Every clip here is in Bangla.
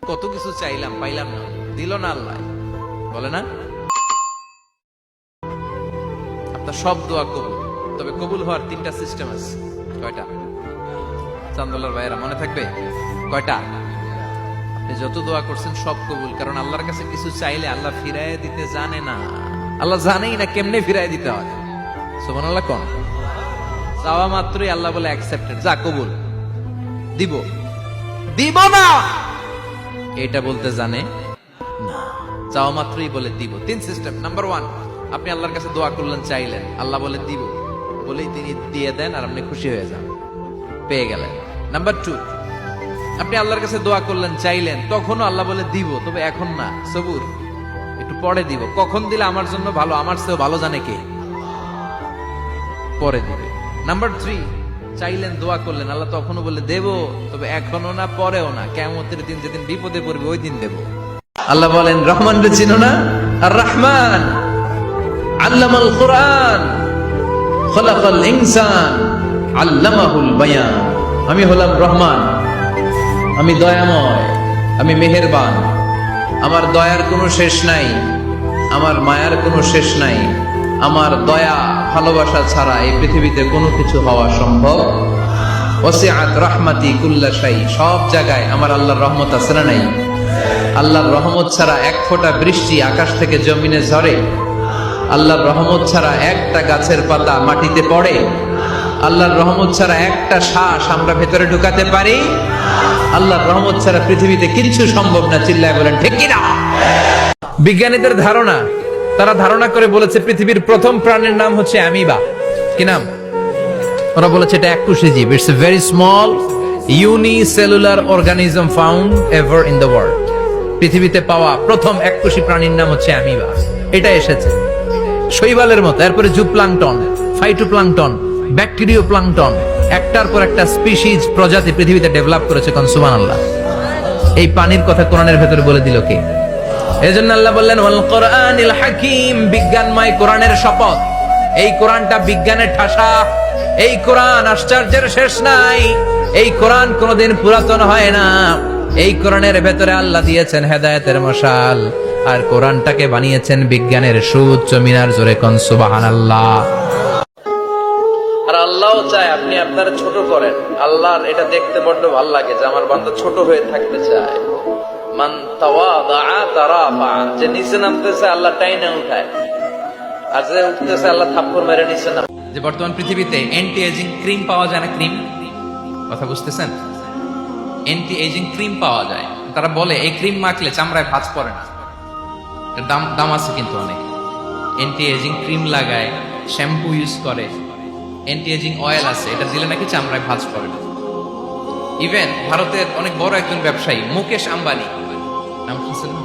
কত কিছু চাইলাম, পাইলাম না, দিল না আল্লাহ, বলে না? আপনার সব দোয়া কবুল, তবে কবুল হওয়ার 3টা সিস্টেম আছে। কয়টা? চান্দোলার ভাইয়েরা মনে থাকবে কয়টা? আপনি যত দোয়া করছেন সব কবুল, কারণ আল্লাহর কাছে কিছু চাইলে আল্লাহ ফিরায় দিতে জানে না। আল্লাহ জানেই না কেমনে ফিরায় দিতে হয়। সুবহানাল্লাহ কোন? চাওয়া মাত্রই আল্লাহ বলে অ্যাকসেপ্টেড, যা কবুল, দিব দিব না এটা বলতে জানে না, চাওয়া মাত্রই বলে দিব। 3 সিস্টেম। নাম্বার 1, আপনি আল্লাহর কাছে দোয়া করলেন, চাইলেন, আল্লাহ বলে দিব, বলেই তিনি দিয়ে দেন আর আপনি খুশি হয়ে যান, পেয়ে গেলেন। নাম্বার 2, আপনি আল্লাহর কাছে দোয়া করলেন, চাইলেন, তখনও আল্লাহ বলে দিব, তবে এখন না, সবুর, একটু পরে দিব। কখন দিলে আমার জন্য ভালো, আমার চেয়েও ভালো জানে কে, পরে দিবে। নাম্বার 3, চাইলেন, দোয়া করলেন, আল্লাহ তখনও বলে দেব, তবে এখনো না, পরেও না, কিয়ামতের দিন যেদিন বিপদে পড়বে ওই দিন দেব। আল্লাহ বলেন, রহমান রে চিনো না? আর রহমান আল্লামাল কুরআন খলাকাল ইনসান আল্লামাহুল বায়ান। আমি হলাম রহমান, আমি দয়াময়, আমি মেহেরবান। আমার দয়ার কোনো শেষ নাই, আমার মায়ার কোনো শেষ নাই। আমার দয়া ভালোবাসা ছাড়া এই পৃথিবীতে কোনো কিছু হওয়া সম্ভব। ওয়াসিআত রাহমাতি কুল্লা শাই। সব জায়গায় আমার আল্লাহর রহমত আছে না নাই? আল্লাহর রহমত ছাড়া এক ফোঁটা বৃষ্টি আকাশ থেকে জমিনে ঝরে? আল্লাহর রহমত ছাড়া একটা গাছের পাতা মাটিতে পড়ে? আল্লাহর রহমত ছাড়া একটা শ্বাস আমরা ভেতরে ঢুকাতে পারি? আল্লাহর রহমত ছাড়া পৃথিবীতে কিছু সম্ভব না। চিল্লায় বলেন ঠিক কি না? বিজ্ঞানীদের ধারণা, তারা ধারণা করে বলেছে পৃথিবীর প্রথম প্রাণীর নাম হচ্ছে অ্যামিবা। কি নাম? ওরা বলেছে এটা এককোষী জীব। It's a very small unicellular organism found ever in the world. পৃথিবীতে পাওয়া প্রথম এককোষী প্রাণীর নাম হচ্ছে অ্যামিবা। এটা এসেছে শৈবালের মতো, এরপরে জুপ্লাংটন, ফাইটোপ্লাংটন, ব্যাকটেরিও প্লাংটন, একটার পর একটা স্পিসিজ প্রজাতি পৃথিবীতে ডেভেলপ করেছে। কোন সুবহানাল্লাহ। এই পানির কথা কোরআনের ভেতরে বলে দিল কে? এজন্য আল্লাহ বললেন ওয়াল কোরআনিল হাকীম, বিজ্ঞানময় কোরআনের শপথ। এই কোরআনটা বিজ্ঞানের ঠাসা, এই কোরআন আশ্চর্যের শেষ নাই, এই কোরআন কোনোদিন পুরাতন হয় না। এই কোরআনের ভেতরে আল্লাহ দিয়েছেন হেদায়েতের মশাল, আর কোরআনটাকে বানিয়েছেন বিজ্ঞানের সুউচ্চ মিনার। জোরে কোন সুবহানাল্লাহ। আর আল্লাহও চায় আপনি আপনার ছোট করেন। আল্লাহর এটা দেখতে বড্ড ভালো লাগে যে আমার বান্দা ছোট হয়ে থাকতে চায়। মান তাওয়াদা তারাফা, যে নিচে নামতেছে আল্লাহ টাইনা উঠায়, আর যে উঠতেছে আল্লাহ থাপ্পড় মেরে নিচে নাম। যে বর্তমান পৃথিবীতে অ্যান্টি এজিং ক্রিম পাওয়া যায় না? ক্রিম, কথা বুঝতেছেন? অ্যান্টি এজিং ক্রিম পাওয়া যায়। তারা বলে এই ক্রিম মাখলে চামড়ায় ভাঁজ পড়ে না। দাম আছে কিন্তু অনেক। অ্যান্টি এজিং ক্রিম লাগায়, শ্যাম্পু ইউজ করে, অ্যান্টি এজিং অয়েল আছে, এটা দিলে নাকি চামড়ায় ভাঁজ পড়ে না। ইভেন ভারতের অনেক বড় একজন ব্যবসায়ী মুকেশ আম্বানি, নাম শুনছেন না?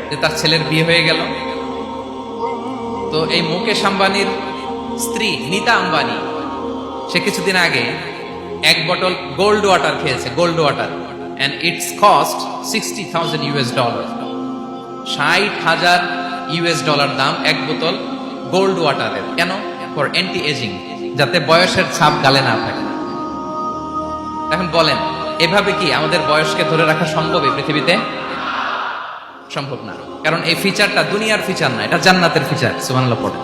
যে তার ছেলের বিয়ে হয়ে গেল, তো এই মুকেশ আম্বানির স্ত্রী নীতা আম্বানি, সে কিছুদিন আগে 1 বটল গোল্ড ওয়াটার খেয়েছে। Gold water, and it's cost $60,000। $60,000 দাম 1 বোতল গোল্ড ওয়াটারের। কেন? ফর অ্যান্টি এজিং, যাতে বয়সের ছাপ গালে না থাকে। এখন বলেন, এভাবে কি আমাদের বয়সকে ধরে রাখা সম্ভব এই পৃথিবীতে? সম্ভব না, কারণ এই ফিচারটা দুনিয়ার ফিচার না, এটা জান্নাতের ফিচার। সুবহানাল্লাহ পড়ে।